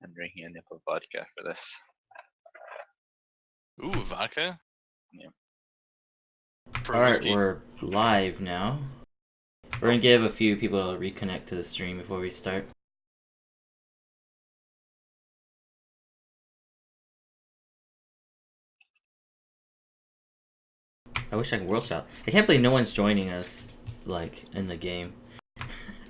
I'm drinking a nip of vodka for this. Ooh, vodka? Yeah. For Alright, whiskey. we're live now. We're gonna give a few people to reconnect to the stream before we start. I wish I could world shout. I can't believe no one's joining us, like, in the game.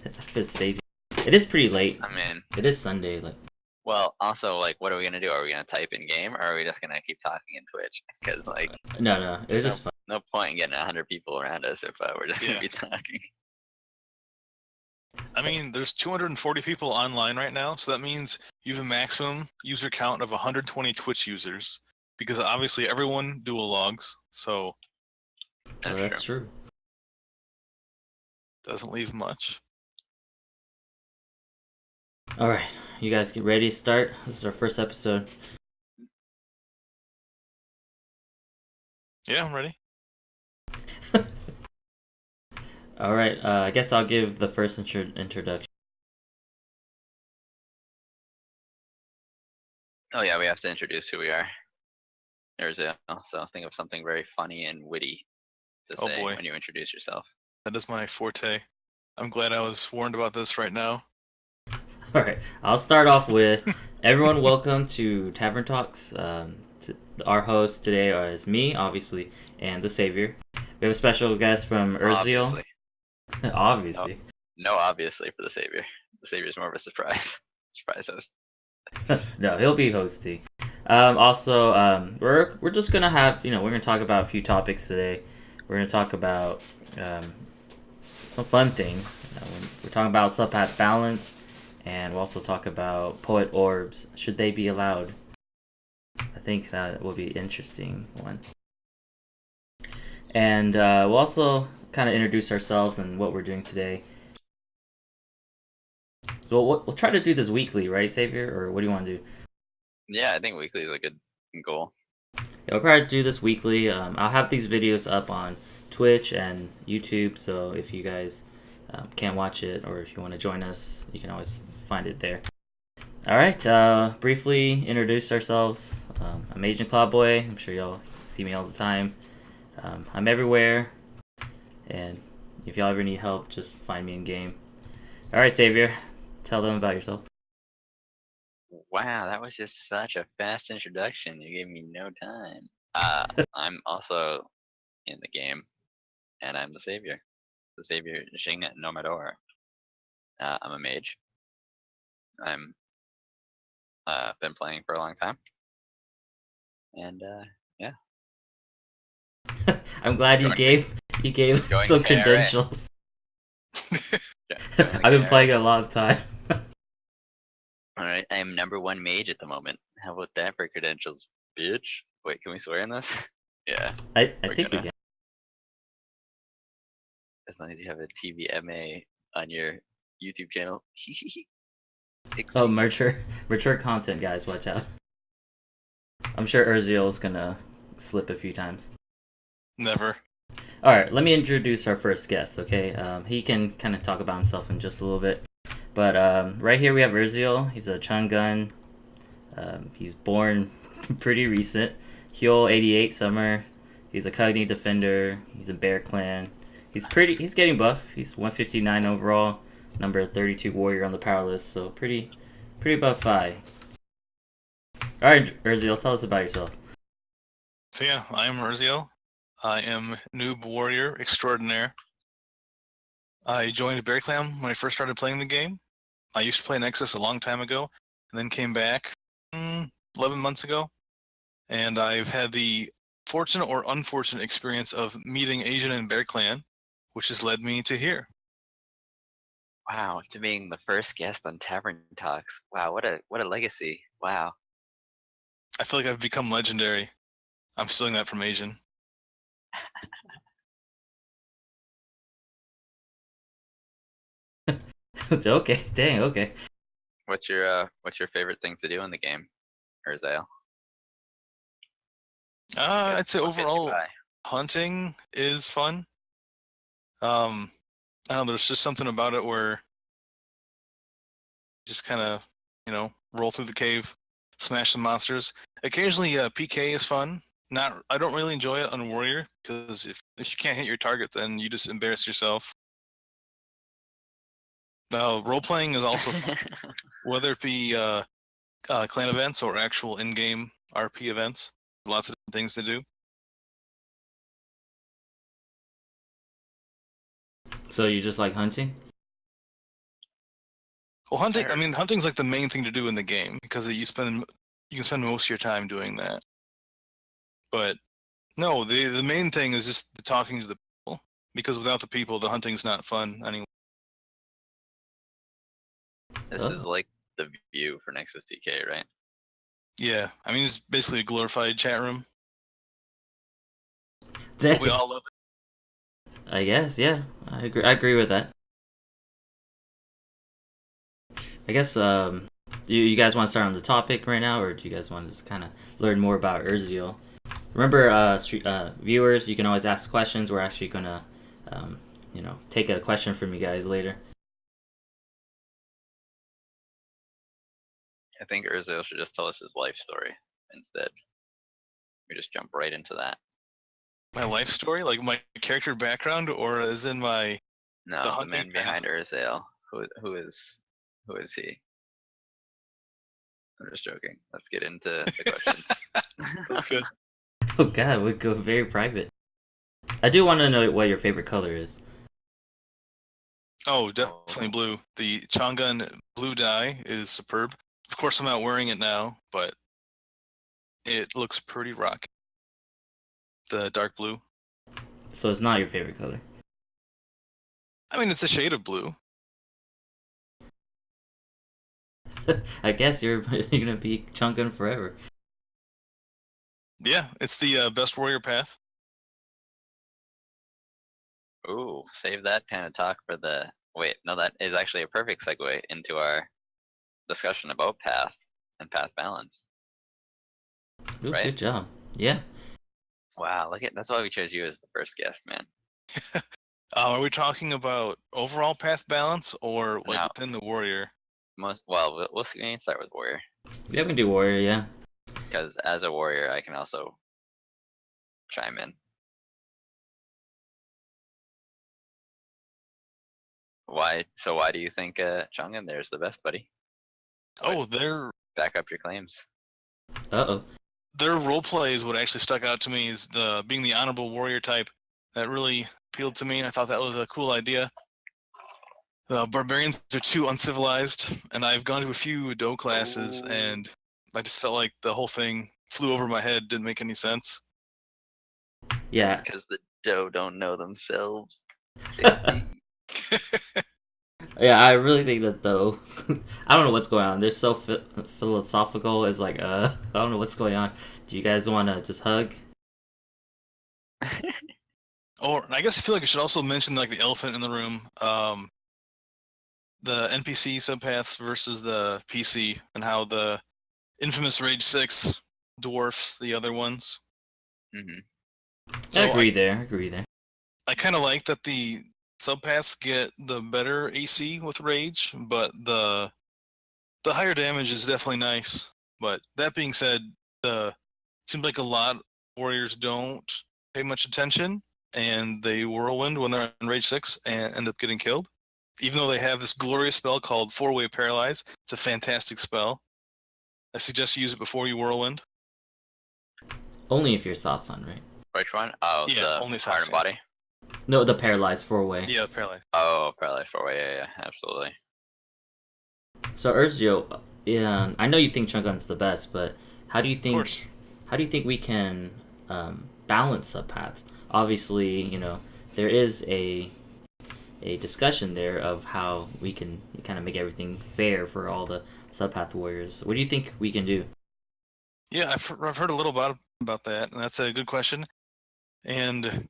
It is pretty late. I mean, It is Sunday, like. well, also, like, what are we gonna do? Are we gonna type in game, or are we just gonna keep talking in Twitch? Because, like, No, it was just fun. no point in getting 100 people around us if we're just gonna Yeah. be talking. I mean, there's 240 people online right now, so that means you have a maximum user count of 120 Twitch users. Because obviously everyone dual logs, so Oh, that's true. doesn't leave much. Alright, you guys get ready to start? This is our first episode. Yeah, I'm ready. Alright, I guess I'll give the first introduction. Oh yeah, we have to introduce who we are. Urzael, so think of something very funny and witty to say when you introduce yourself. That is my forte. I'm glad I was warned about this right now. Alright, I'll start off with everyone welcome to Tavern Talks. Our host today is me, obviously, and the Savior. We have a special guest from Urzael. Obviously. No, obviously for the Savior. The Savior's more of a surprise host. No, he'll be hosting. Also, we're just gonna have, we're gonna talk about a few topics today. We're gonna talk about some fun things. We're talking about Subpath Balance, and we'll also talk about poet orbs. Should they be allowed? I think that will be an interesting one. And we'll also kind of introduce ourselves and what we're doing today. So we'll try to do this weekly, right, Savior? Or what do you want to do? Yeah, I think weekly is a good goal. Yeah, we'll probably do this weekly. I'll have these videos up on Twitch and YouTube, so if you guys can't watch it or if you want to join us, you can always find it there. Alright, briefly introduce ourselves. I'm Agent Cloudboy. I'm sure y'all see me all the time. I'm everywhere, and if y'all ever need help, just find me in game. Alright, Savior, tell them about yourself. Wow, that was just such a fast introduction. You gave me no time. I'm also in the game, and I'm the Savior. The Savior Xing Nomador. I'm a mage. I'm been playing for a long time. And yeah. I'm glad you gave some credentials. I've been playing it a lot of time. Alright, I'm #1 mage at the moment. How about that for credentials, bitch? Wait, can we swear in this? Yeah. I think we can. As long as you have a TVMA on your YouTube channel. Oh, mature content, guys, watch out. I'm sure Urzael is gonna slip a few times. Never. Alright, let me introduce our first guest, okay? He can kind of talk about himself in just a little bit. But right here we have Urzael. He's a Chungun. He's born pretty recent. Hyul 88 summer. He's a Cogni defender. He's a Bear Clan. He's getting buff. He's 159 overall. Number 32 warrior on the power list. So pretty buff guy. Alright, Urzael, tell us about yourself. So yeah, I am Urzael. I am noob warrior extraordinaire. I joined Bear Clan when I first started playing the game. I used to play Nexus a long time ago, and then came back 11 months ago. And I've had the fortunate or unfortunate experience of meeting Asian and Bear Clan, which has led me to here. Wow, to being the first guest on Tavern Talks. Wow, what a legacy. Wow. I feel like I've become legendary. I'm stealing that from Asian. Okay, dang, okay. What's your favorite thing to do in the game, Urzael? I'd say overall hunting is fun. I don't know, there's just something about it where just kind of, roll through the cave, smash some monsters. Occasionally, PK is fun. I don't really enjoy it on Warrior because if you can't hit your target, then you just embarrass yourself. Role playing is also fun, whether it be clan events or actual in-game RP events. Lots of things to do. So you just like hunting? Well, hunting. I mean, hunting's like the main thing to do in the game because you can spend most of your time doing that. But no, the main thing is just talking to the people, because without the people, the hunting's not fun anyway. This is like the view for Nexus TK, right? Yeah, I mean, it's basically a glorified chat room. Dang. We all love it. I guess, yeah. I agree with that. I guess, you guys want to start on the topic right now, or do you guys want to just kind of learn more about Urzael? Remember, viewers, you can always ask questions. We're actually going to, take a question from you guys later. I think Urzael should just tell us his life story instead. We just jump right into that. My life story, like my character background, or as in my the man behind Urzael. Who is he? I'm just joking. Let's get into the questions. Okay. Oh god, we go very private. I do want to know what your favorite color is. Oh, definitely blue. The Chang'an blue dye is superb. Of course, I'm not wearing it now, but it looks pretty rocky. The dark blue. So it's not your favorite color? I mean, it's a shade of blue. I guess you're gonna be Chang'an forever. Yeah, it's the best warrior path. Ooh, save that kind of talk for the... Wait, no, that is actually a perfect segue into our discussion about path and path balance. Ooh, right? Good job. Yeah. Wow, that's why we chose you as the first guest, man. Are we talking about overall path balance or like No. within the warrior? We can start with warrior. Yeah, we can do warrior, yeah. Because as a warrior, I can also chime in. Why do you think Chang'an there is the best, buddy? Oh, Back up your claims. Uh-oh. Their roleplay is what actually stuck out to me, is being the honorable warrior type. That really appealed to me, and I thought that was a cool idea. Barbarians are too uncivilized, and I've gone to a few Do classes, and I just felt like the whole thing flew over my head, didn't make any sense. Yeah. Because the Do don't know themselves. Yeah, I really think that though. I don't know what's going on. They're so philosophical. It's like, I don't know what's going on. Do you guys want to just hug? Or I guess I feel like I should also mention like the elephant in the room. The NPC subpaths versus the PC, and how the infamous Rage 6 dwarfs the other ones. Mm-hmm. So I agree there. I kind of like that the subpaths get the better AC with Rage, but the higher damage is definitely nice. But that being said, it seems like a lot of warriors don't pay much attention, and they whirlwind when they're on Rage 6 and end up getting killed. Even though they have this glorious spell called 4-Way Paralyze. It's a fantastic spell. I suggest you use it before you whirlwind. Only if you're Sasan, right? Which one? Oh, yeah, the only heart and body? No, the paralyzed 4-way. Yeah, paralyzed. Oh, paralyzed 4-way, yeah, absolutely. So Urzael, I know you think Chang'an's the best, but how do you think we can balance subpaths? Obviously, there is a discussion there of how we can kind of make everything fair for all the subpath warriors. What do you think we can do? Yeah, I've heard a little about that, and that's a good question. And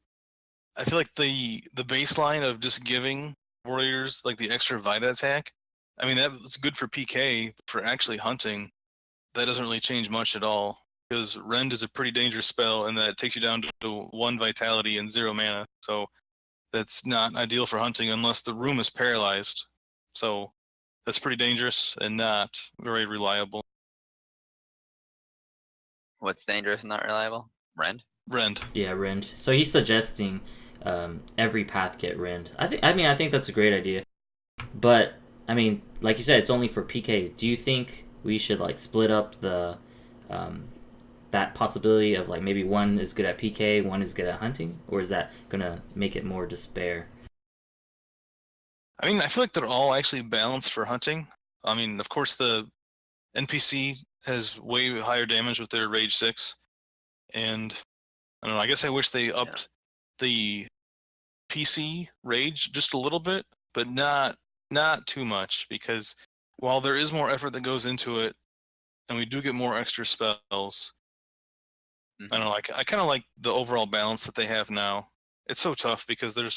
I feel like the baseline of just giving warriors like the extra Vita attack, I mean, that's good for PK. For actually hunting, that doesn't really change much at all, because Rend is a pretty dangerous spell, and that takes you down to 1 vitality and 0 mana. So that's not ideal for hunting unless the room is paralyzed. So that's pretty dangerous and not very reliable. What's dangerous and not reliable? Rend? Rend. Yeah, Rend. So he's suggesting every path get Rend. I think that's a great idea. But I mean, like you said, it's only for PK. Do you think we should like split up the that possibility of like maybe one is good at PK, one is good at hunting, or is that gonna make it more despair? I mean, I feel like they're all actually balanced for hunting. I mean, of course, the NPC has way higher damage with their Rage 6, and I don't know. I guess I wish they upped the PC Rage just a little bit, but not too much, because while there is more effort that goes into it, and we do get more extra spells, I don't know. I kind of like the overall balance that they have now. It's so tough because the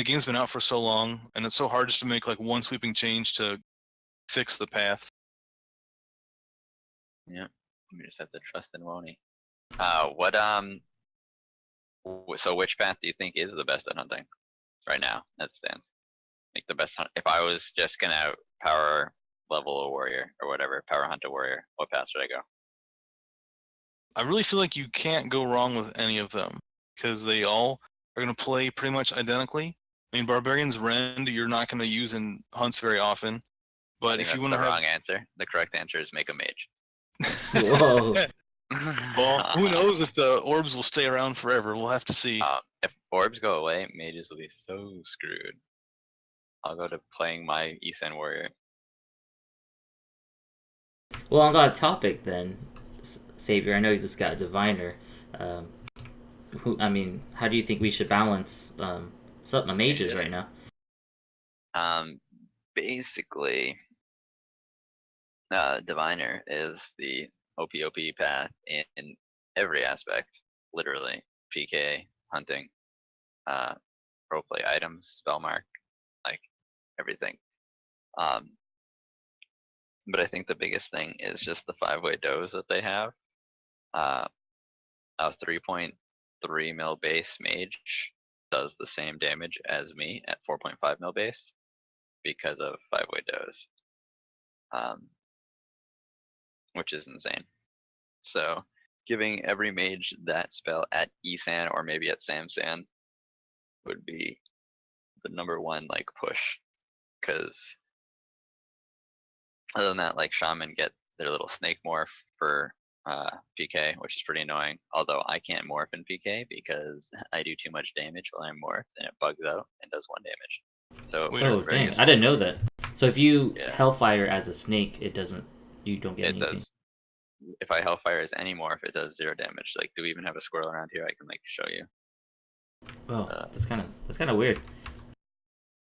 game's been out for so long, and it's so hard just to make like one sweeping change to fix the path. Yeah. We just have to trust in Wony. So which path do you think is the best at hunting right now? That stands. Like the best hunt. If I was just gonna power level a warrior or whatever, power hunt a warrior, what path should I go? I really feel like you can't go wrong with any of them because they all are going to play pretty much identically. I mean, Barbarian's Rend you're not going to use in hunts very often, but if you want to have wrong answer, the correct answer is make a mage. Whoa. Well, who knows if the orbs will stay around forever? We'll have to see. If orbs go away, mages will be so screwed. I'll go to playing my Eastern warrior. Well, on that topic, then, Savior, I know you just got a diviner. How do you think we should balance some mages right now? Basically, diviner is the OP path in every aspect, literally. PK, hunting, roleplay items, spell mark, like everything. But I think the biggest thing is just the 5-way dose that they have. A 3.3 mil base mage does the same damage as me at 4.5 mil base because of 5-way dose, which is insane. So giving every mage that spell at Esan or maybe at Samsan would be the #1 like push, because other than that, like shaman get their little snake morph for PK, which is pretty annoying. Although I can't morph in PK because I do too much damage while I'm morphed, and it bugs out and does 1 damage. So Oh dang, I didn't know that. So if you Hellfire as a snake, you don't get anything. Does. If I Hellfire as any morph, it does 0 damage. Like, do we even have a squirrel around here I can like show you? Oh, that's kind of weird.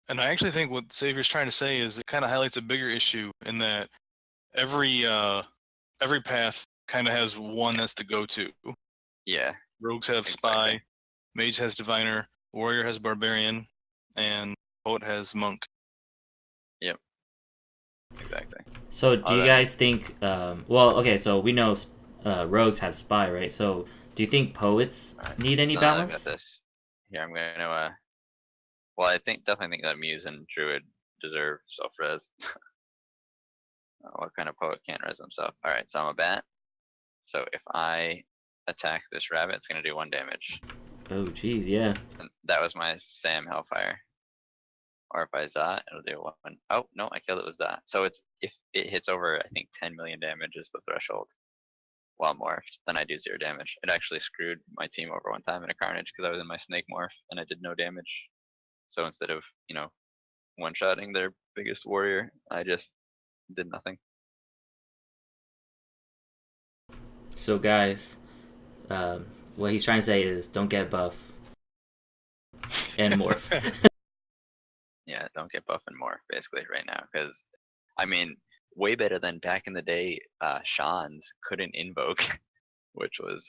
And I actually think what Savior's trying to say is it kind of highlights a bigger issue in that every path kind of has one that's the go-to. Yeah. Rogues have Spy, Mage has Diviner, Warrior has Barbarian, and Poet has Monk. Yep. Exactly. So do you guys think? So we know Rogues have Spy, right? So do you think Poets need any balance? Got this. Here, I'm gonna. Well, I definitely think that Muse and Druid deserve self-res. What kind of poet can't res himself? Alright, so I'm a bat. So if I attack this rabbit, it's going to do 1 damage. Oh, jeez, yeah. And that was my Sam Hellfire. Or if I Zot, it'll do 1. Oh, no, I killed it with Zot. So if it hits over, I think, 10 million damage is the threshold while morphed, then I do 0 damage. It actually screwed my team over one time in a Carnage because I was in my Snake Morph and I did no damage. So instead of, one-shotting their biggest warrior, I just did nothing. So guys, what he's trying to say is don't get buff and morph. Yeah, don't get buff and morph basically right now, because I mean, way better than back in the day. Sean's couldn't invoke, which was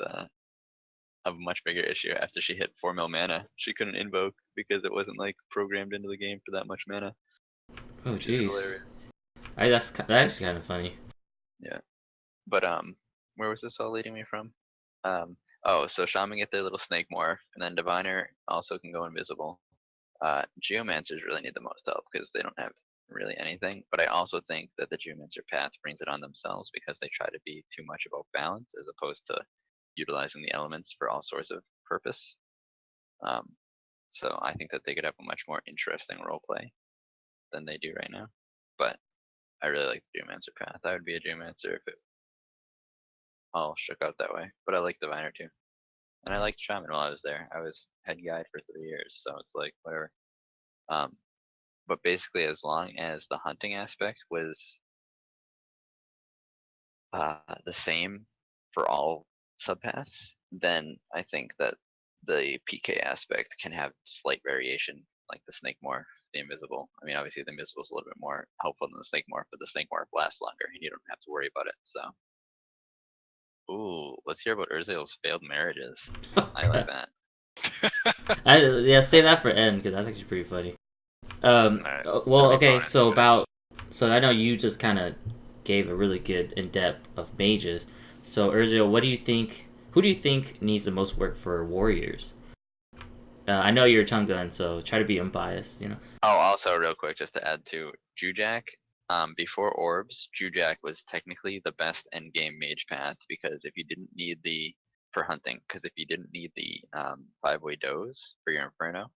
a much bigger issue. After she hit 4 mil mana, she couldn't invoke because it wasn't like programmed into the game for that much mana. Oh jeez, that's actually kind of funny. Yeah, but where was this all leading me from? So Shaman get their little snake morph, and then Diviner also can go invisible. Geomancers really need the most help because they don't have really anything. But I also think that the Geomancer path brings it on themselves because they try to be too much about balance as opposed to utilizing the elements for all sorts of purpose. So I think that they could have a much more interesting roleplay than they do right now. But I really like the Geomancer path. I would be a Geomancer if it all shook out that way. But I like Diviner too. And I liked Shaman while I was there. I was head guide for 3 years, so it's like whatever. But basically, as long as the hunting aspect was the same for all subpaths, then I think that the PK aspect can have slight variation, like the Snake Morph, the Invisible. I mean, obviously the Invisible is a little bit more helpful than the Snake Morph, but the Snake Morph lasts longer, and you don't have to worry about it. So, ooh, let's hear about Urzael's failed marriages. I like that. Yeah, say that for N because that's actually pretty funny. Alright, Well, that'd be okay, fun. so I know you just kind of gave a really good in depth of mages. So Urzael, what do you think? Who do you think needs the most work for warriors? I know you're a Chungun, so try to be unbiased. You know. Oh, also real quick, just to add to Jujak, before orbs, Jujak was technically the best endgame mage path because if you didn't need the for hunting, because if you didn't need the 5-way doze for your Inferno,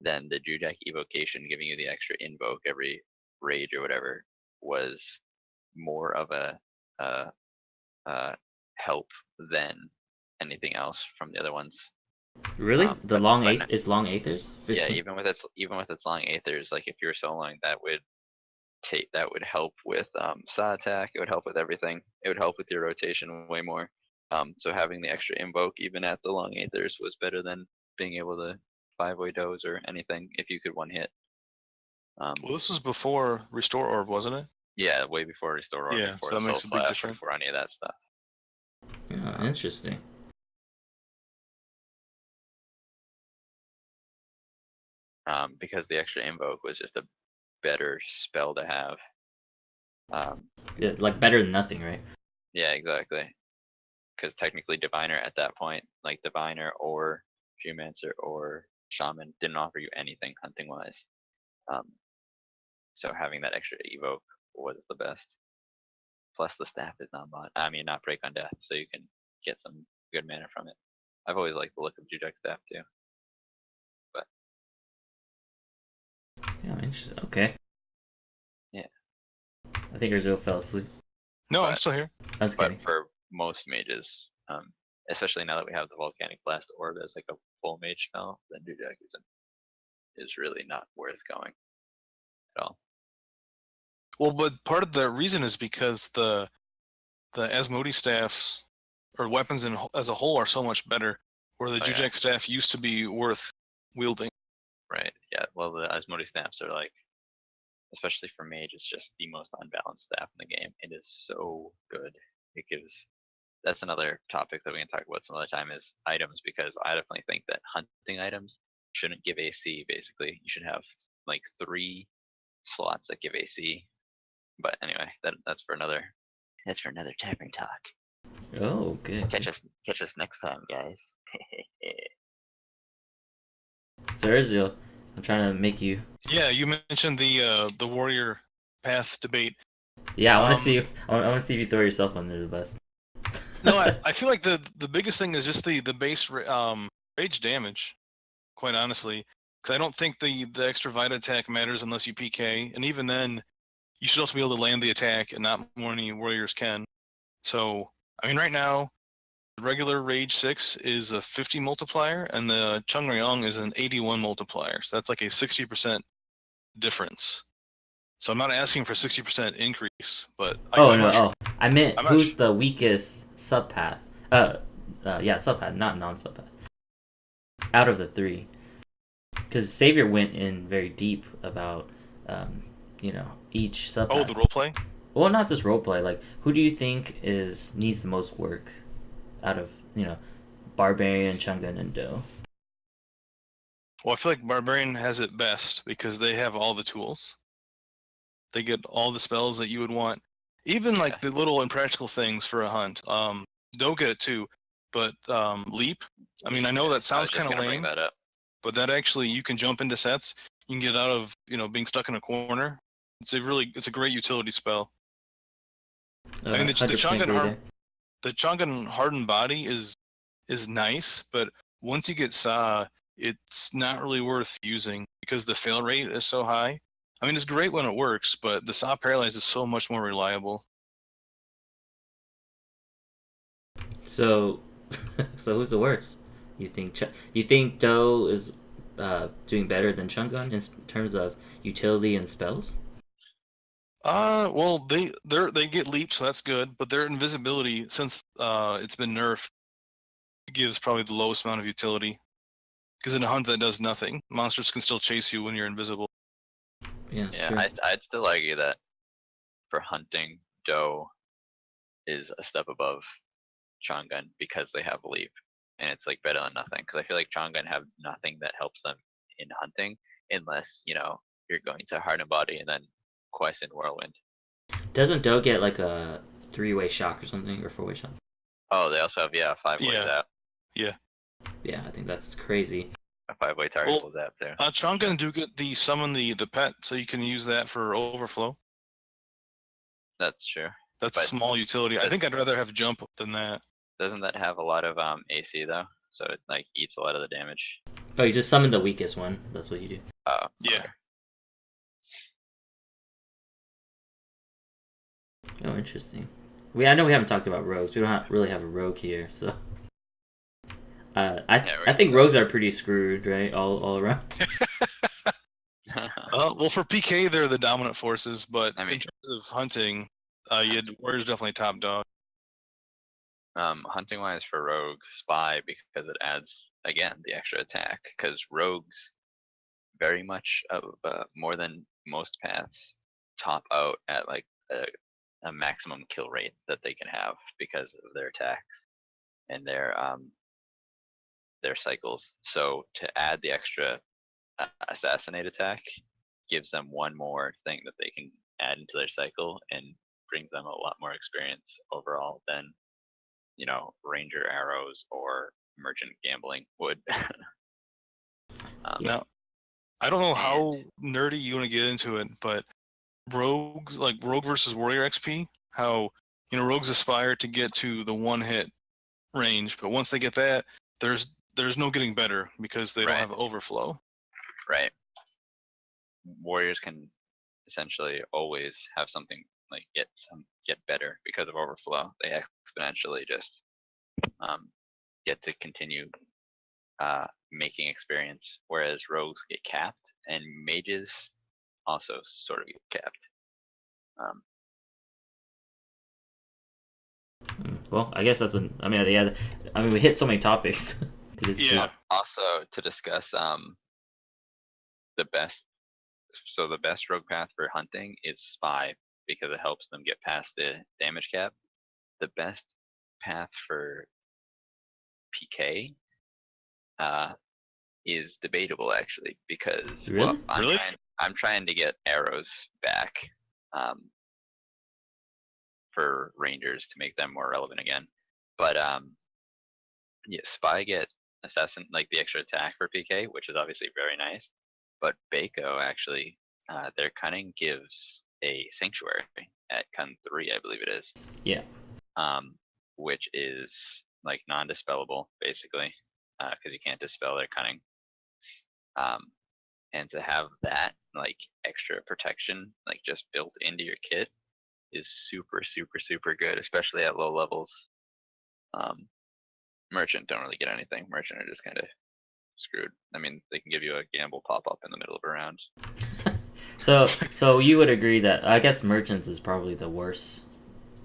then the Jujak evocation giving you the extra invoke every rage or whatever was more of a, a help than anything else from the other ones. Really, the But long but eight is long aethers. yeah, 15? even with its long aethers, like if you're soloing, that would help with saw attack. It would help with everything. It would help with your rotation way more. So having the extra invoke even at the long aethers was better than being able to 5-way doze or anything if you could one hit. Well, this was before Restore Orb, wasn't it? Yeah, way before Restore Orb, Yeah, before so that Soul makes a big Slash, difference. before any of that stuff. Yeah, interesting. Because the extra invoke was just a better spell to have. Yeah, like better than nothing, right? Yeah, exactly. Because technically Diviner at that point, like Diviner or Geomancer or Shaman, didn't offer you anything hunting wise. So having that extra evoke was the best. Plus the staff is not break on death, so you can get some good mana from it. I've always liked the look of Jujak staff too. But Yeah, interesting. Okay. yeah. I think Urzael fell asleep. No, I'm But still here. I was kidding. for most mages, especially now that we have the Volcanic Blast Orb as like a full mage spell, then Jujak is really not worth going at all. Well, but part of the reason is because the Asmodee staffs or weapons as a whole are so much better, where the Oh, yeah. Jujak staff used to be worth wielding. Right. Yeah. Well, the Asmodee snaps are like, especially for mage, it's just the most unbalanced staff in the game. It is so good. It gives. That's another topic that we can talk about some other time is items because I definitely think that hunting items shouldn't give AC. Basically, you should have like 3 slots that give AC. But anyway, that's for another. That's for another tavern talk. Oh, good. Catch us next time, guys. So Urzael, I'm trying to make you. Yeah, you mentioned the warrior path debate. Yeah, I want to see you. I want to see if you throw yourself under the bus. No, I feel like the biggest thing is just the base rage damage. Quite honestly, because I don't think the extra Vita attack matters unless you PK, and even then, you should also be able to land the attack, and not many warriors can. So, I mean, right now, the regular Rage 6 is a 50 multiplier, and the Chunryong is an 81 multiplier. So that's like a 60% difference. So I'm not asking for 60% increase, but I meant I'm not who's the weakest subpath? Yeah, subpath, not non-subpath. Out of the 3, because Savior went in very deep about, each subpath. Oh, the roleplay? Well, not just roleplay. Like, who do you think needs the most work out of Barbarian, Chungun, and Do? Well, I feel like Barbarian has it best because they have all the tools. They get all the spells that you would want. Even like the little impractical things for a hunt. Don't get it too, but leap. I mean, I know that sounds kind of lame, but that actually you can jump into sets. You can get out of being stuck in a corner. It's a great utility spell. I mean, the 100% agree there. Chongan hardened body is nice, but once you get Saw, it's not really worth using because the fail rate is so high. I mean, it's great when it works, but the Saw Paralyze is so much more reliable. So, so who's the worst? You think Do is doing better than Chungun in terms of utility and spells? Well, they get leap, so that's good, but their invisibility, since it's been nerfed, gives probably the lowest amount of utility. Because in a hunt that does nothing, monsters can still chase you when you're invisible. Yeah, Yeah, sure. I'd still argue that for hunting, Doe is a step above Chongun because they have leap, and it's like better than nothing. Because I feel like Chongun have nothing that helps them in hunting, unless you're going to harden body and then quest in whirlwind. Doesn't Do get like a 3-way shock or something, or 4-way shock? Oh, they also have 5-way zap. Yeah. Yeah, I think that's crazy. A 5-way targetable zap there. Chongun do get the summon the pet, so you can use that for overflow. That's true. That's small utility. I think I'd rather have jump than that. Doesn't that have a lot of AC though? So it like eats a lot of the damage. Oh, you just summon the weakest one. That's what you do. Oh, yeah. Okay. Oh, interesting. I know we haven't talked about rogues. We don't really have a rogue here, so. I think rogues are pretty screwed, right? All around. Well, for PK, they're the dominant forces, but I mean, in terms of hunting, Warrior's definitely top dog. Hunting wise for rogue, spy because it adds again the extra attack. Because rogues very much more than most paths top out at like a maximum kill rate that they can have because of their attacks and their cycles. So to add the extra assassinate attack gives them one more thing that they can add into their cycle and brings them a lot more experience overall than ranger arrows or merchant gambling would. Now, I don't know how nerdy you want to get into it, but rogues, like rogue versus warrior XP, how rogues aspire to get to the one hit range, but once they get that, there's no getting better because they don't have overflow. Right. Warriors can essentially always have something like get better because of overflow. They exponentially just get to continue making experience, whereas rogues get capped and mages also sort of get capped. Well, I guess that's we hit so many topics. Yeah. Also to discuss the best rogue path for hunting is spy because it helps them get past the damage cap. The best path for PK is debatable actually because Really? I'm trying to get arrows back for rangers to make them more relevant again. But spy get assassin like the extra attack for PK, which is obviously very nice. But Baco actually their cunning gives a sanctuary at Cun 3, I believe it is. Yeah. Which is like non-dispellable basically, because you can't dispel their cunning. And to have that like extra protection like just built into your kit is super super super good, especially at low levels. Merchant don't really get anything. Merchant are just kind of screwed. I mean, they can give you a gamble pop up in the middle of a round. So you would agree that I guess merchants is probably the worst.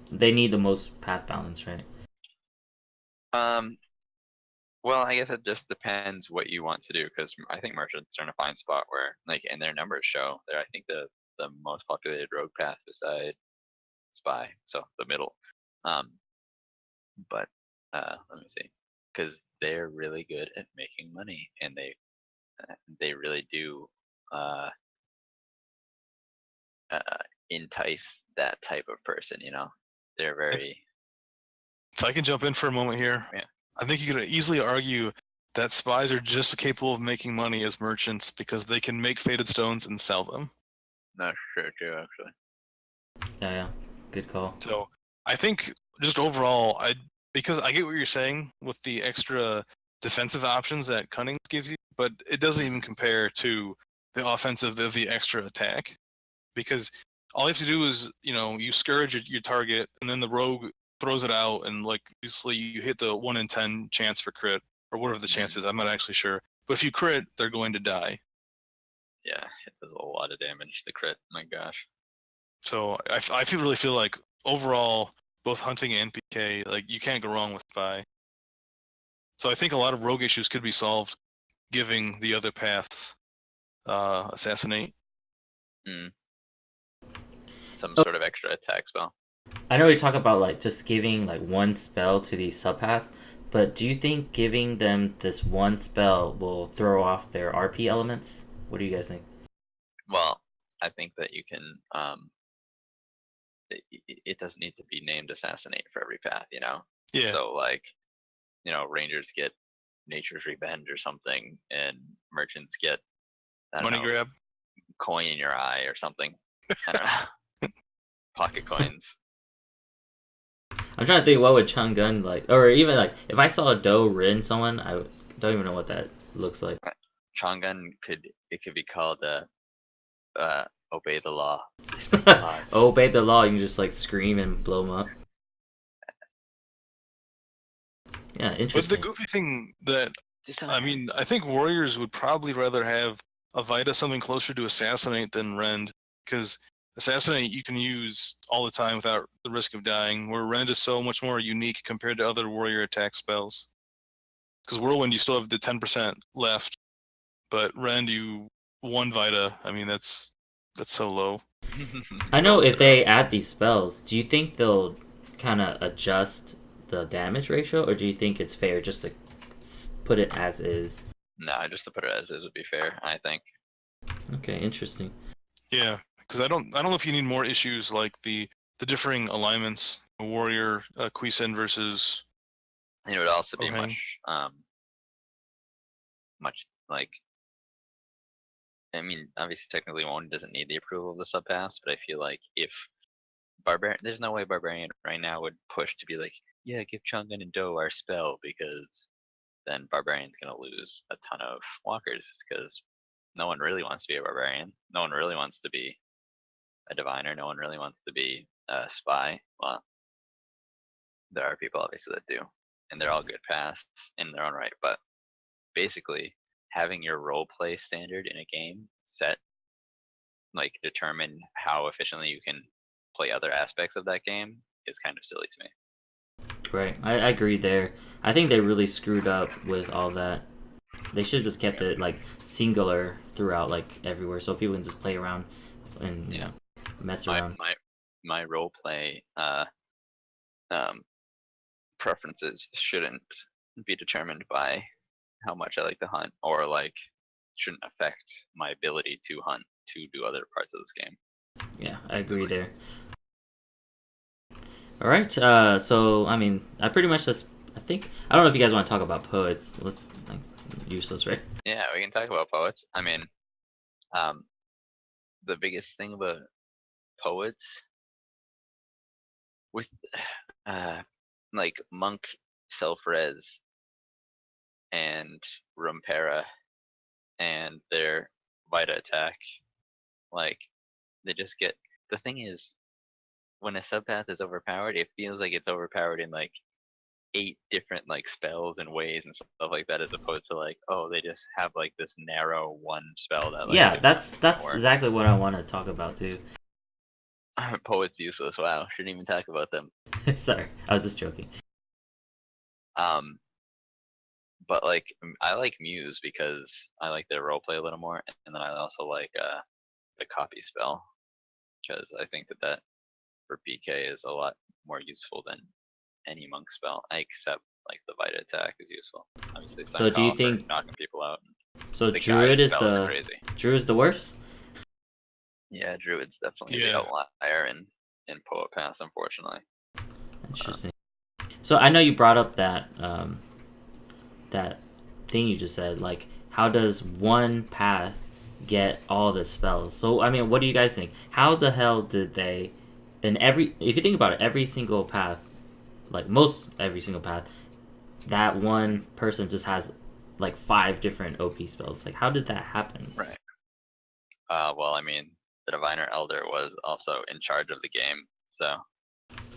They need the most path balance, right? Well, I guess it just depends what you want to do, because I think merchants are in a fine spot where, like, and their numbers show they're I think the most populated rogue path beside spy, so the middle. But let me see, because they're really good at making money, and they really do entice that type of person. They're very. If I can jump in for a moment here, Yeah. I think you could easily argue that spies are just as capable of making money as merchants because they can make faded stones and sell them. That's true too, actually. Yeah, good call. So I think just overall, because I get what you're saying with the extra defensive options that Cunning gives you, but it doesn't even compare to the offensive of the extra attack. Because all you have to do is, you scourge your target, and then the rogue throws it out, and like usually you hit the 1 in 10 chance for crit, or whatever the chance is. I'm not actually sure, but if you crit, they're going to die. Yeah, it does a lot of damage. The crit, my gosh. So really feel like overall, both hunting and PK, like you can't go wrong with Spy. So I think a lot of rogue issues could be solved giving the other paths assassinate. Some sort of extra attack spell. I know we talk about like just giving like one spell to these subpaths, but do you think giving them this one spell will throw off their RP elements? What do you guys think? Well, I think that you can. It doesn't need to be named assassinate for every path, Yeah. So like, rangers get nature's revenge or something, and merchants get Money grab, coin in your eye or something. I don't know. Pocket coins. I'm trying to think what would Chung Gun like, or even like if I saw a doe rin someone, I don't even know what that looks like. Chongun could be called obey the law. Obey the law. You can just like scream and blow them up. Yeah, interesting. But the goofy thing that I think warriors would probably rather have a Vita something closer to assassinate than rend, because assassinate you can use all the time without the risk of dying, where rend is so much more unique compared to other warrior attack spells. Because whirlwind you still have the 10% left, but rend you 1 Vita. I mean that's so low. I know if they add these spells, do you think they'll kind of adjust the damage ratio, or do you think it's fair just to put it as is? No, just to put it as is would be fair, I think. Okay, interesting. Yeah, because I don't know if you need more issues like the differing alignments, warrior Quiescent versus. It would also be Ohang. much like. I mean, obviously, technically, one doesn't need the approval of the subpaths, but I feel like if Barbarian, there's no way Barbarian right now would push to be like, yeah, give Chungun and Do our spell, because then Barbarian's gonna lose a ton of walkers, because no one really wants to be a Barbarian. No one really wants to be a Diviner. No one really wants to be a Spy. Well, there are people obviously that do, and they're all good paths in their own right. But basically, having your role play standard in a game set, like determine how efficiently you can play other aspects of that game, is kind of silly to me. Right, I agree there. I think they really screwed up with all that. They should have just kept it like singular throughout, like everywhere, so people can just play around and mess around. My role play preferences shouldn't be determined by how much I like to hunt, or like shouldn't affect my ability to hunt to do other parts of this game. Yeah, I agree there. All right, so I mean, I pretty much just I think I don't know if you guys want to talk about poets. Let's like useless, right? Yeah, we can talk about poets. I mean, the biggest thing about poets with like monk self-res and Rumpera and their Vita attack, like they just get, the thing is, when a subpath is overpowered, it feels like it's overpowered in like 8 different like spells and ways and stuff like that, as opposed to like, oh, they just have like this narrow one spell that like, yeah, that's exactly what I want to talk about too. Poet's useless. Wow, shouldn't even talk about them. Sorry, I was just joking. But like I like Muse because I like their roleplay a little more, and then I also like the copy spell, because I think that for BK is a lot more useful than any monk spell, except like the Vita attack is useful. Obviously, So do you think knocking people out? So the Druid is crazy. Druid is the worst? Yeah, Druid's definitely the outlier in poet pass, unfortunately. Interesting. So I know you brought up that that thing you just said. Like, how does one path get all the spells. So I mean, what do you guys think? How the hell did they? If you think about it, every single path, like most every single path, that one person just has like 5 different OP spells. Like, how did that happen? Right. Well, I mean, the Diviner Elder was also in charge of the game, so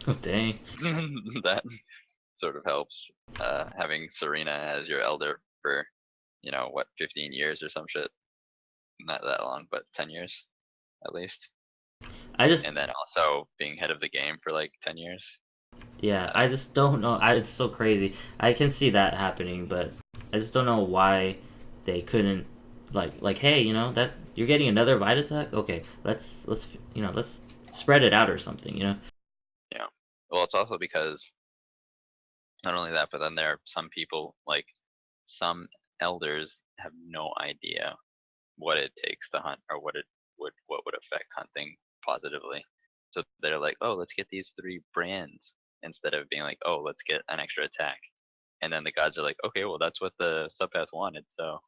Oh dang! that sort of helps. Having Serena as your Elder for, 15 years or some shit. Not that long, but 10 years at least. I just And then also being head of the game for like 10 years. yeah, I just don't know. It's so crazy. I can see that happening, but I just don't know why they couldn't like hey, that you're getting another Vita attack. Okay, let's let's spread it out or something. Yeah. Well, it's also because not only that, but then there are some people, like some elders have no idea what it takes to hunt or what would affect hunting positively. So they're like, oh, let's get these 3 brands instead of being like, oh, let's get an extra attack. And then the gods are like, okay, well, that's what the subpath wanted, so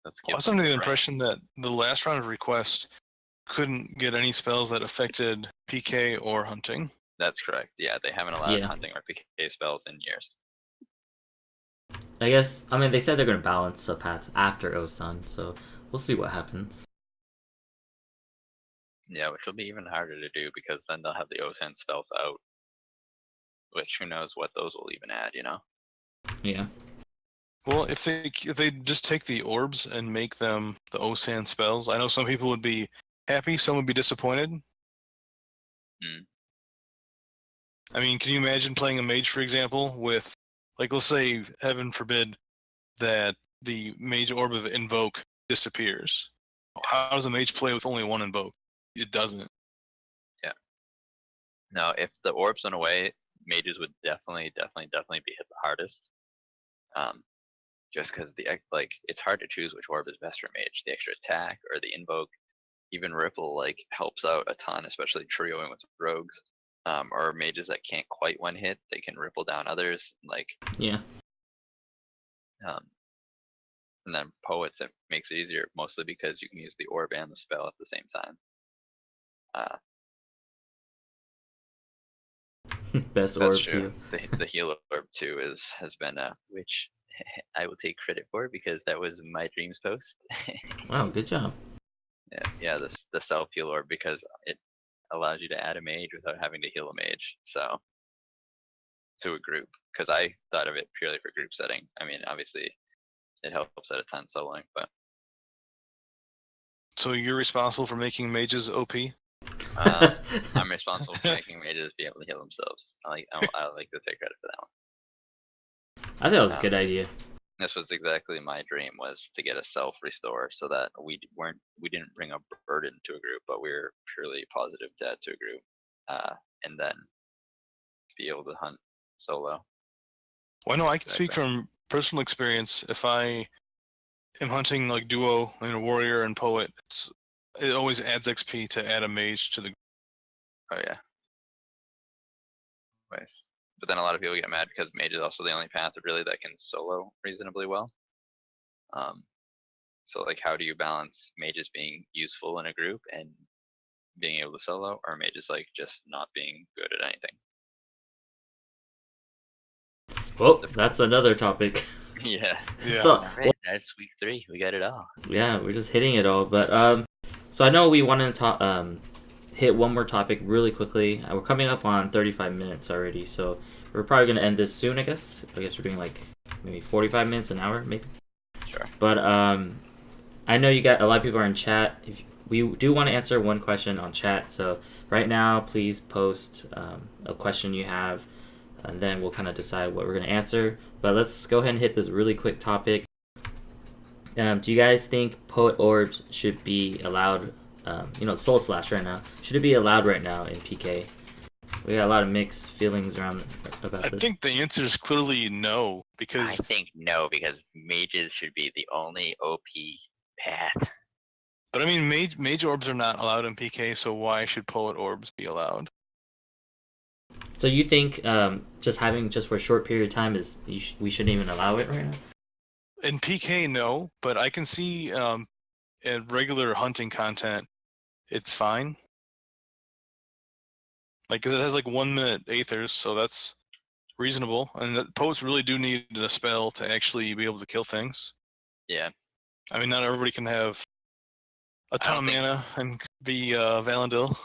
let's I give was them under the the brand. impression that the last round of request couldn't get any spells that affected PK or hunting. That's correct. Yeah, they haven't allowed Yeah. hunting or PK spells in years. I guess they said they're gonna balance subpaths after Osun, so we'll see what happens. Yeah, which will be even harder to do because then they'll have the Osan spells out. Which who knows what those will even add, Yeah. Well, if they just take the orbs and make them the Osan spells, I know some people would be happy, some would be disappointed. Hmm. I mean, can you imagine playing a mage, for example, with, like, let's say, heaven forbid, that the mage orb of invoke disappears? How does a mage play with only 1 invoke? It doesn't. Yeah. Now, if the orbs went away, mages would definitely be hit the hardest. Just because it's hard to choose which orb is best for mage, the extra attack or the invoke. Even Ripple helps out a ton, especially trioing with rogues, or mages that can't quite one hit. They can ripple down others, Yeah. and then poets it makes it easier, mostly because you can use the orb and the spell at the same time. Best That's orb true. heal. The heal orb too has been which I will take credit for because that was my dreams post. Wow, good job. Yeah, the self heal orb because it allows you to add a mage without having to heal a mage. So to a group, because I thought of it purely for group setting. I mean, obviously it helps at a ton soloing, but So you're responsible for making mages OP? I'm responsible for making mages be able to heal themselves. I like to take credit for that one. I think that was a good idea. This was exactly my dream, was to get a self restore so that we didn't bring a burden to a group, but we were purely positive to add to a group, and then be able to hunt solo. Well, no, I can speak from personal experience. If I am hunting like duo, warrior and poet, it always adds XP to add a mage to the. Oh yeah. Nice. But then a lot of people get mad because mage is also the only path really that can solo reasonably well. So how do you balance mages being useful in a group and being able to solo, or mages just not being good at anything? Well, that's another topic. Yeah. So Alright, that's week 3. We got it all. yeah, we're just hitting it all. But so I know we want to hit one more topic really quickly. We're coming up on 35 minutes already, so we're probably gonna end this soon. I guess we're doing maybe 45 minutes, an hour, maybe. Sure. But I know you got a lot of people are in chat. If we do want to answer one question on chat, so right now please post a question you have, and then we'll kind of decide what we're gonna answer. But let's go ahead and hit this really quick topic. Do you guys think poet orbs should be allowed? Soul slash right now, should it be allowed right now in PK? We got a lot of mixed feelings about this. I think the answer is clearly no, because I think no, because mages should be the only OP path. But I mean, mage orbs are not allowed in PK, so why should poet orbs be allowed? So you think just for a short period of time we shouldn't even allow it right now? In PK, no, but I can see at regular hunting content, it's fine. Like, 'cause it has like 1 minute aethers, so that's reasonable. And the poets really do need a spell to actually be able to kill things. Yeah. I mean, not everybody can have a ton of mana and be Valandil.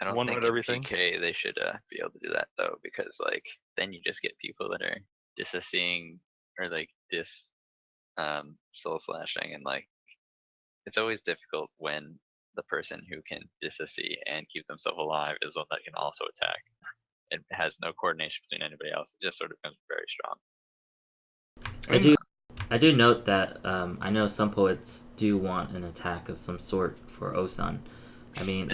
I don't One think red in everything. PK they should be able to do that though, because like then you just get people that are disassing or like soul slashing, and like it's always difficult when the person who can disassee and keep themselves alive is one that can also attack. It has no coordination between anybody else. It just sort of becomes very strong. I do note that I know some poets do want an attack of some sort for Osan. I mean,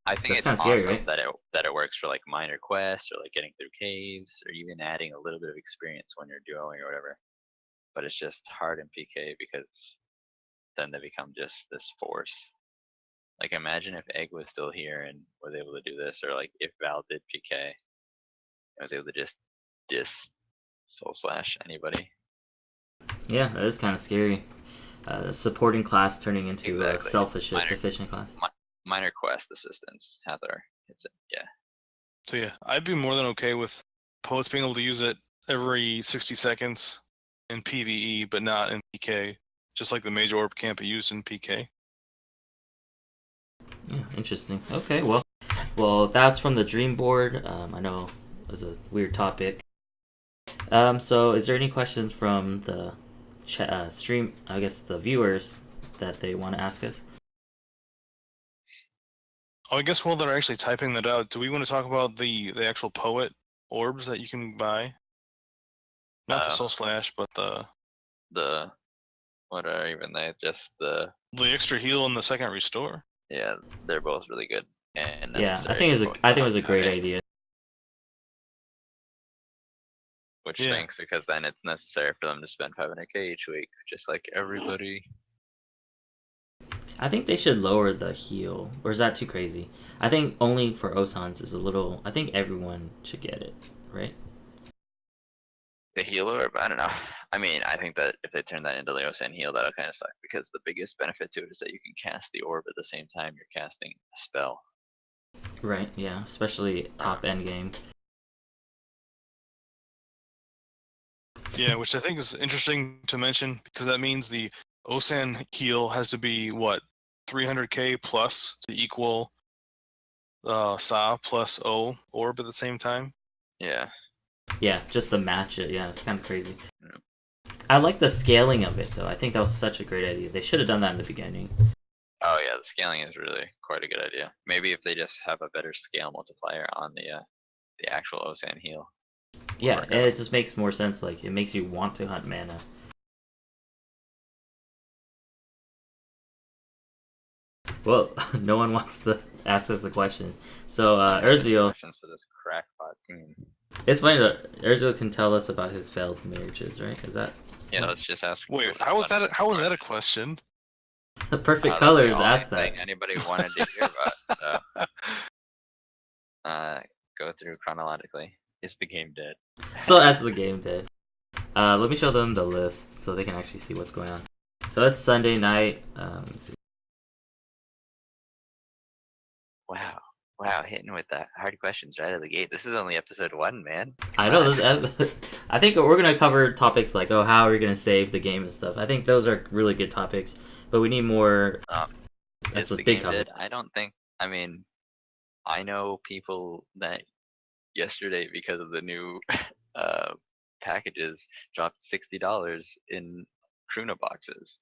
I think it's kind of awesome scary, right? that it works for like minor quests or like getting through caves or even adding a little bit of experience when you're duoing or whatever. But it's just hard in PK because then they become just this force. Like imagine if Egg was still here and was able to do this, or like if Val did PK and was able to just dis soul slash anybody. Yeah, that is kind of scary. Supporting class turning into a Exactly. selfish, efficient class. Minor quest assistance. Heather hits it. Yeah. So yeah, I'd be more than okay with poets being able to use it every 60 seconds in PvE, but not in PK. Just like the Major Orb can't be used in PK. Yeah, interesting. Okay, well, that's from the Dream Board. I know it's a weird topic. So is there any questions from the stream? I guess the viewers that they want to ask us. Oh, I guess while they're actually typing that out, do we want to talk about the actual poet orbs that you can buy? Not the soul slash, but the what are even they? Just the extra heal and the second restore. Yeah, they're both really good. And yeah, I think it was a great idea. Which stinks because then it's necessary for them to spend 500k each week, just like everybody. I think they should lower the heal, or is that too crazy? I think only for Osans is a little. I think everyone should get it, right? The heal orb? I don't know. I mean, I think that if they turn that into the Osan heal, that'll kind of suck because the biggest benefit to it is that you can cast the orb at the same time you're casting a spell. Right. Yeah. Especially top end game. Yeah, which I think is interesting to mention because that means the Osan heal has to be what 300k plus to equal Sa plus O orb at the same time. Yeah. Yeah, just to match it. Yeah, it's kind of crazy. Yeah. I like the scaling of it though. I think that was such a great idea. They should have done that in the beginning. Oh yeah, the scaling is really quite a good idea. Maybe if they just have a better scale multiplier on the actual Osan heal. Yeah, and it just makes more sense. Like it makes you want to hunt mana. Well, no one wants to ask us the question. So Urzael. Questions for this crackpot team. It's funny that Urzael can tell us about his failed marriages, right? Is that? Yeah, let's just ask. Wait, how was that? How was that a question? The Perfect Colors asked that. Anybody wanted to hear about? So, go through chronologically. Is the game dead? So as the game dead. Let me show them the list so they can actually see what's going on. So it's Sunday night. Let's see. Wow, hitting with the hard questions right out of the gate. This is only episode 1, man. I know. I think we're gonna cover topics like, oh, how are we gonna save the game and stuff. I think those are really good topics, but we need more. That's a big topic. I don't think. I mean, I know people that yesterday, because of the new packages, dropped $60 in Kruna boxes.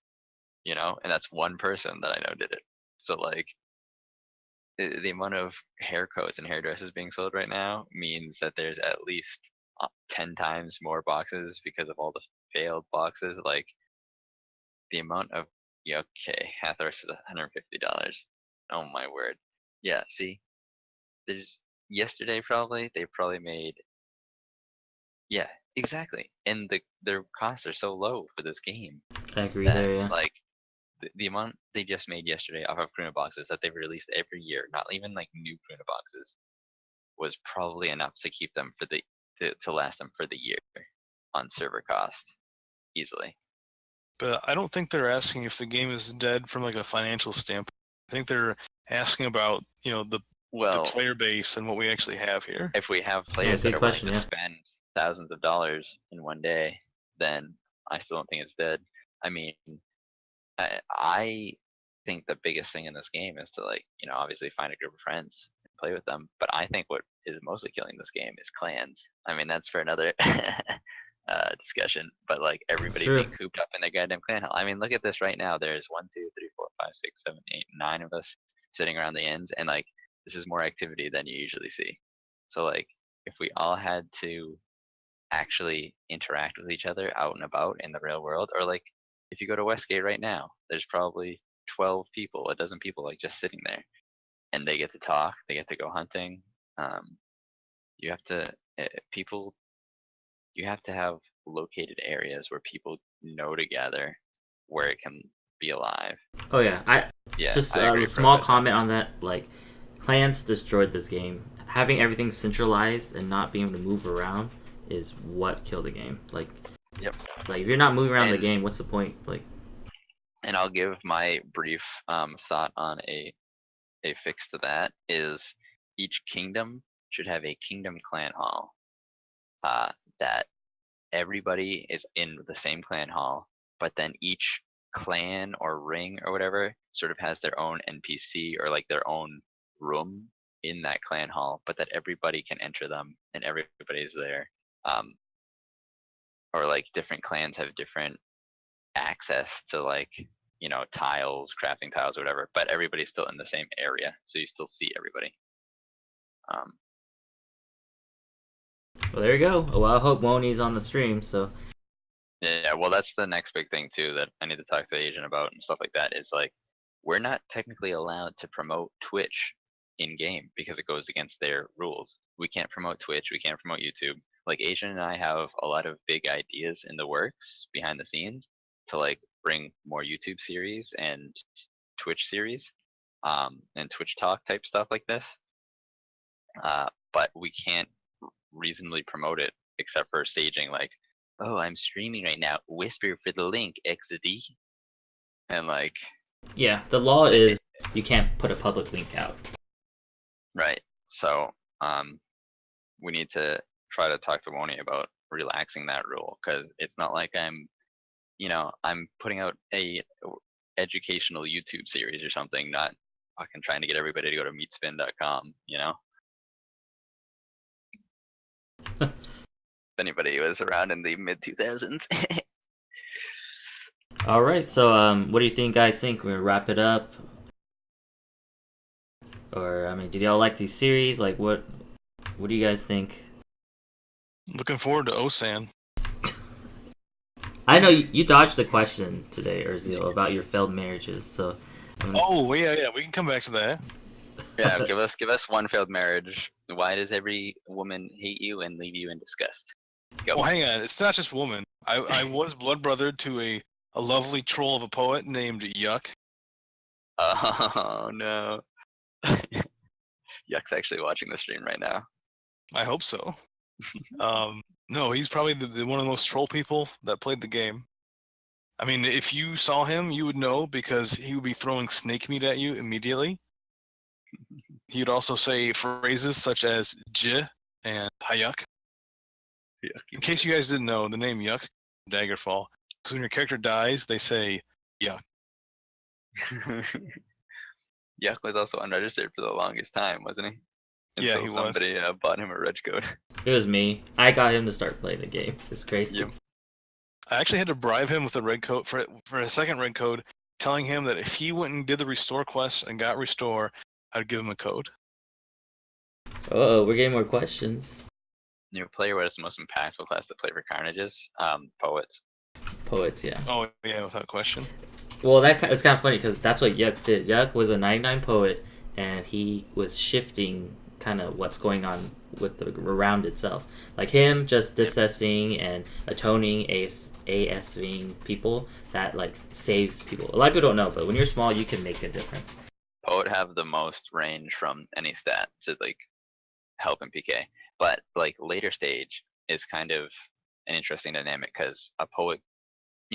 You know, and that's one person that I know did it. So like. The amount of hair coats and hairdressers being sold right now means that there's at least 10 times more boxes because of all the failed boxes. Like the amount of okay, Hathorse is $150. Oh my word! Yeah, see, there's yesterday they probably made exactly, and their costs are so low for this game. I agree there. Yeah. Like. The amount they just made yesterday off of Kruna boxes that they've released every year, not even like new Kruna boxes, was probably enough to keep them for to last them for the year on server cost easily. But I don't think they're asking if the game is dead from like a financial standpoint. I think they're asking about the Well, player base and what we actually have here. if we have players good that are question, willing to yeah. spend thousands of dollars in one day, then I still don't think it's dead. I mean, I think the biggest thing in this game is to obviously find a group of friends and play with them. But I think what is mostly killing this game is clans. I mean, that's for another discussion. But like everybody true. being cooped up in their goddamn clan hell. I mean, look at this right now. There's 1, 2, 3, 4, 5, 6, 7, 8, 9 of us sitting around the ends, and like this is more activity than you usually see. So like if we all had to actually interact with each other out and about in the real world, or like if you go to Westgate right now, there's probably 12 people, a dozen people like just sitting there, and they get to talk, they get to go hunting. You have to people you have to have located areas where people know to gather, where it can be alive. Oh yeah, Yeah, just I agree, a small Professor. comment on that. Like, clans destroyed this game. Having everything centralized and not being able to move around is what killed the game. Like, Yep. like if you're not moving around the And game, what's the point? Like, and I'll give my brief thought on a fix to that is each kingdom should have a kingdom clan hall, that everybody is in the same clan hall, but then each clan or ring or whatever sort of has their own NPC or like their own room in that clan hall, but that everybody can enter them and everybody's there. Or like different clans have different access to like tiles, crafting tiles, or whatever, but everybody's still in the same area, so you still see everybody. well, there you go. Well, I hope Woni's on the stream. So Yeah, well, that's the next big thing too that I need to talk to the agent about and stuff like that. Is like we're not technically allowed to promote Twitch in game because it goes against their rules. We can't promote Twitch. We can't promote YouTube. Like Agent and I have a lot of big ideas in the works behind the scenes to like bring more YouTube series and Twitch series, and Twitch talk type stuff like this. But we can't reasonably promote it except for staging like, oh, I'm streaming right now. Whisper for the link, XD. And like, yeah, the law is you can't put a public link out. right. So, we need to try to talk to Woni about relaxing that rule because it's not like I'm putting out a educational YouTube series or something, not fucking trying to get everybody to go to meatspin.com, if anybody was around in the mid 2000s. All right, so what do you think, guys? Think we're gonna wrap it up, or I mean, did y'all like these series? Like, what do you guys think? Looking forward to Osan. I know you dodged the question today, Urzael, about your failed marriages. So, Oh yeah, we can come back to that. Yeah, give us one failed marriage. Why does every woman hate you and leave you in disgust? Go. Oh, hang on, it's not just woman. I was blood brothered to a lovely troll of a poet named Yuck. Oh no. Yuck's actually watching the stream right now. I hope so. No, he's probably the one of the most troll people that played the game. I mean, if you saw him, you would know because he would be throwing snake meat at you immediately. He would also say phrases such as "j" and "hayuk." In case you guys didn't know, the name Yuck, Daggerfall, because when your character dies, they say Yuck. Yuck was also unregistered for the longest time, wasn't he? Yeah, he was. Somebody bought him a reg code. it was me. I got him to start playing the game. It's crazy. Yep. I actually had to bribe him with a red code for a second red code, telling him that if he went and did the restore quest and got restore, I'd give him a code. Oh, we're getting more questions. New player, what is the most impactful class to play for Carnages? Poets. Poets, yeah. Oh yeah, without question. Well, it's kind of funny because that's what Yuck did. Yuck was a 99 poet, and he was shifting kind of what's going on with the round itself. Like him just dissessing and atoning ASVing people, that like saves people. A lot of people don't know, but when you're small, you can make a difference. Poet have the most range from any stat to like help in PK, but like later stage is kind of an interesting dynamic because a poet,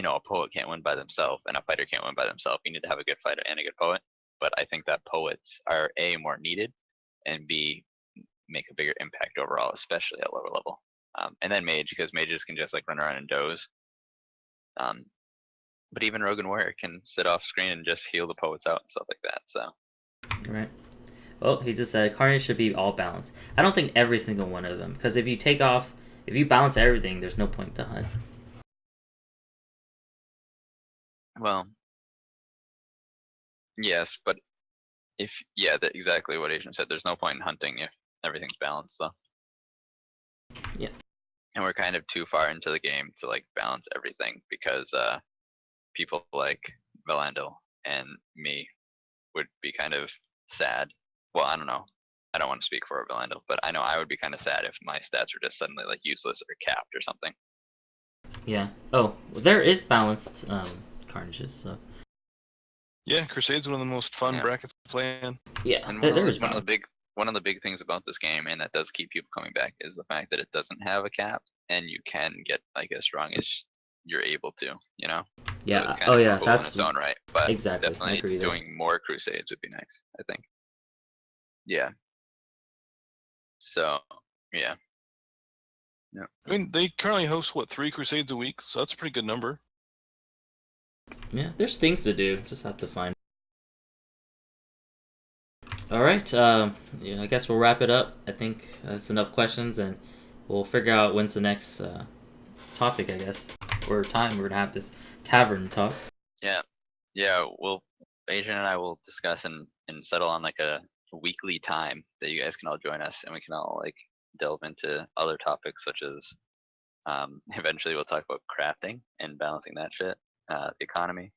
a poet can't win by themselves and a fighter can't win by themselves. You need to have a good fighter and a good poet. But I think that poets are A, more needed, and B, make a bigger impact overall, especially at lower level. And then mage, because mages can just like run around and doze. But even rogue and warrior can sit off screen and just heal the poets out and stuff like that. So. Right. Well, he just said Carnage should be all balanced. I don't think every single one of them, because if you balance everything, there's no point to hunt. Well, yes, but exactly what Asian said. There's no point in hunting if everything's balanced, though. Yeah. And we're kind of too far into the game to like balance everything because people like Valando and me would be kind of sad. Well, I don't know. I don't want to speak for Valando, but I know I would be kind of sad if my stats were just suddenly like useless or capped or something. Yeah. Oh, well, there is balanced Carnages, so. Yeah, Crusade's one of the most fun brackets to play in. Yeah, And there is one of the big things about this game, and that does keep people coming back, is the fact that it doesn't have a cap, and you can get like as strong as you're able to. Yeah. So it's Oh kind yeah, of cool that's in its own right. But exactly. I definitely agree there. doing more Crusades would be nice, I think. Yeah. So yeah. Yeah. I mean, they currently host 3 Crusades a week, so that's a pretty good number. Yeah, there's things to do. Just have to find. All right. Yeah, I guess we'll wrap it up. I think that's enough questions, and we'll figure out when's the next topic. I guess or time we're gonna have this tavern talk. Yeah. Well, Adrian and I will discuss and settle on like a weekly time that you guys can all join us, and we can all like delve into other topics such as eventually we'll talk about crafting and balancing that shit, the economy,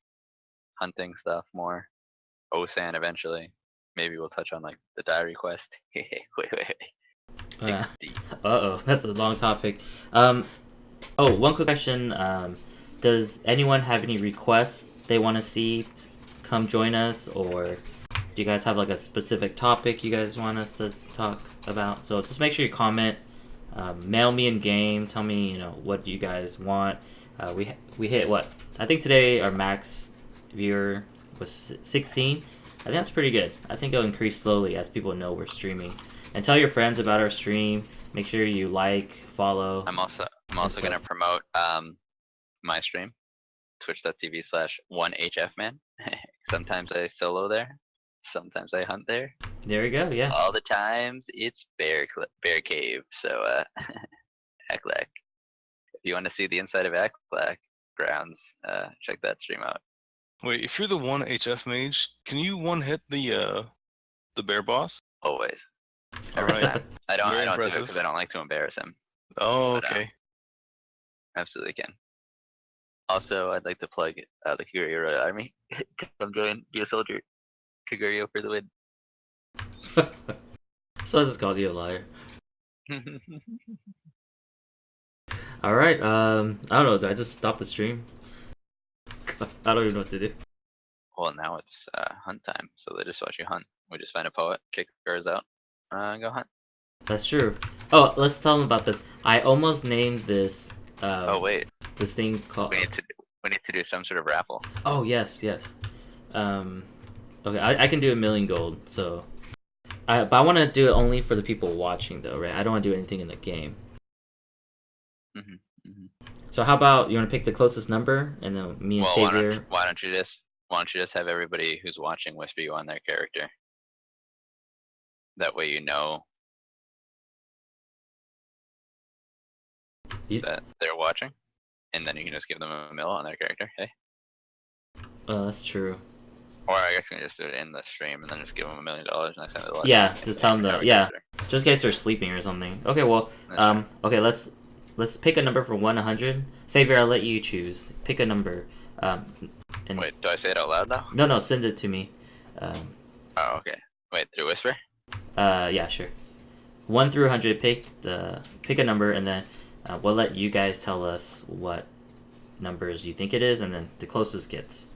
hunting stuff more, OSAN eventually. Maybe we'll touch on like the diary quest. wait. That's a long topic. Oh, one quick question. Does anyone have any requests they want to see come join us, or do you guys have like a specific topic you guys want us to talk about? So just make sure you comment, mail me in game, tell me what you guys want. We hit what? I think today our max viewer was 16. I think that's pretty good. I think it'll increase slowly as people know we're streaming. And tell your friends about our stream. Make sure you like, follow. I'm also gonna promote my stream, twitch.tv/1HFman. Sometimes I solo there, sometimes I hunt there. There you go. Yeah. All the times it's bear cave. So Aklak. If you want to see the inside of Aklak grounds, check that stream out. Wait, if you're the 1 HF mage, can you one-hit the bear boss? Always. All Every right. time. I don't do it impressive. because I don't like to embarrass him. Oh, But, okay. Absolutely can. Also, I'd like to plug the Kigurio Royal Army. Come join, be a soldier. Kigurio for the win. So I just called you a liar. All right. I don't know. Do I just stop the stream? I don't even know what to do. Well, now it's hunt time, so they just watch you hunt. We just find a poet, kick birds out, go hunt. That's true. Oh, let's tell them about this. I almost named this. Oh wait, this thing called. We need to do some sort of raffle. Oh yes. Okay, I can do 1,000,000 gold. So, but I want to do it only for the people watching, though, right? I don't want to do anything in the game. So how about you want to pick the closest number, and then me and Xavier. Why don't you just have everybody who's watching whisper you on their character? That way you know that they're watching, and then you can just give them a mil on their character. Hey. That's true. Or I guess you can just do it in the stream and then just give them $1 million next time they watch. Yeah, just tell them just in case they're sleeping or something. Okay, well, okay, let's pick a number from 1 to 100. Xavier, I'll let you choose. Pick a number. And wait, do I say it out loud now? No, send it to me. Oh, okay. Wait, through whisper? Yeah, sure. 1 through 100. Pick a number, and then we'll let you guys tell us what numbers you think it is, and then the closest gets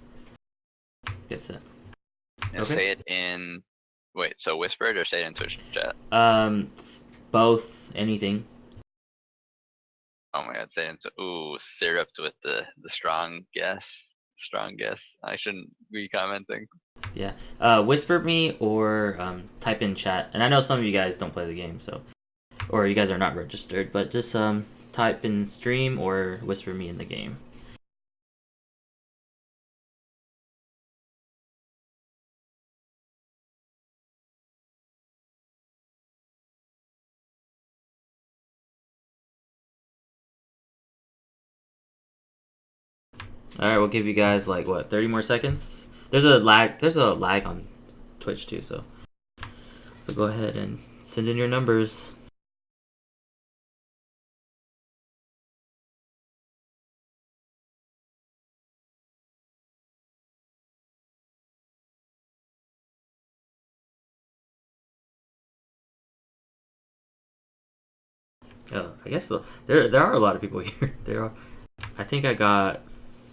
it. And okay. Say it in. Wait, so whisper it or say it in Twitch chat? Both. Anything. Oh my god, saying so. Ooh, syruped with the strong guess. Strong guess. I shouldn't be commenting. Yeah. Whisper me or type in chat. And I know some of you guys don't play the game, so or you guys are not registered, but just type in stream or whisper me in the game. All right, we'll give you guys like what 30 more seconds. There's a lag on Twitch too, so go ahead and send in your numbers. Oh, I guess there are a lot of people here. There are. I think I got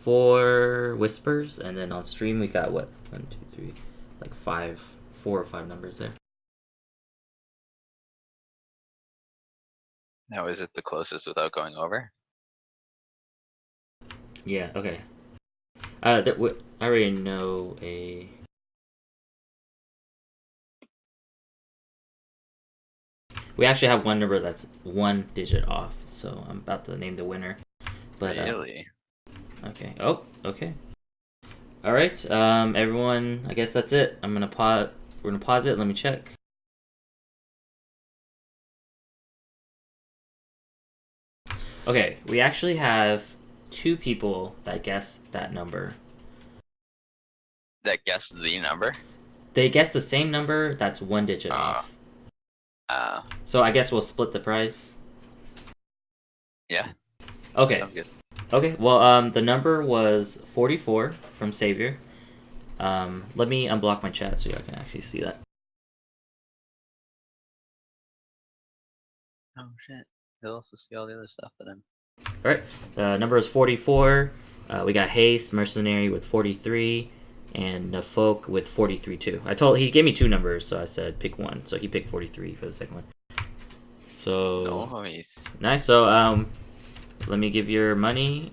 4 whispers, and then on stream we got what 1, 2, 3, like 4 or 5 numbers there. Now, is it the closest without going over? Yeah. Okay. I already know a. We actually have one number that's 1 digit off, so I'm about to name the winner. But Really? okay. Oh, okay. All right. Everyone. I guess that's it. I'm gonna pause. We're gonna pause it. Let me check. Okay. We actually have 2 people that guessed that number. That guessed the number? They guessed the same number that's 1 digit off. So I guess we'll split the prize. Yeah. Okay. Sounds good. Okay. Well, the number was 44 from Savior. Let me unblock my chat so y'all can actually see that. Oh shit. He'll also see all the other stuff that I'm. All right. The number is 44. We got Haste Mercenary with 43, and Folk with 43 too. He gave me 2 numbers, so I said pick one. So he picked 43 for the second one. So nice. So let me give your money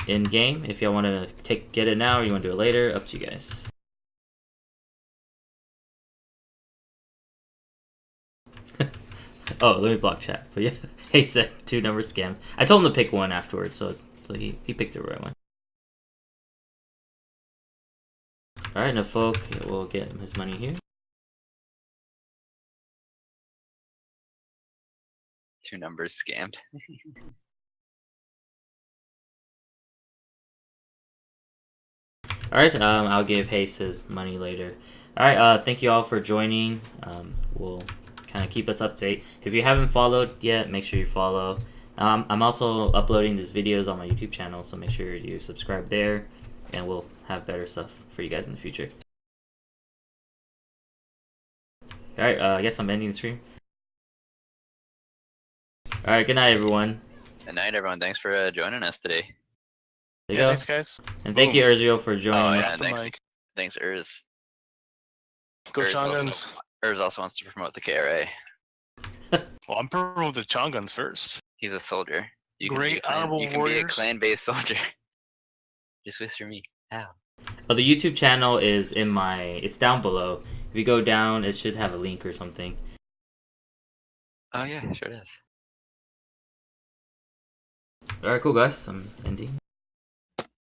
in game. If y'all want to get it now or you want to do it later, up to you guys. Oh, let me block chat. But yeah, he said 2 number scam. I told him to pick one afterwards, so he picked the right one. All right, now Folk will get his money here. 2 numbers scammed. All right, I'll give Haste his money later. All right, thank you all for joining. We'll kind of keep us up to date. If you haven't followed yet, make sure you follow. I'm also uploading these videos on my YouTube channel, so make sure you subscribe there, and we'll have better stuff for you guys in the future. All right, I guess I'm ending the stream. All right, good night, everyone. Good night, everyone. Thanks for joining us today. There you go. Thanks, guys. And thank you, Urzael, for joining yeah, us. Thanks, Urz. Go Urz Chonguns. Urz also wants to promote the KRA. Well, I'm promoting the Chonguns first. He's a soldier. Great honorable You can warriors. be a clan-based soldier. Just whisper me. How? Oh, the YouTube channel is it's down below. If you go down, it should have a link or something. Oh yeah, sure does. All right, cool, guys. I'm ending.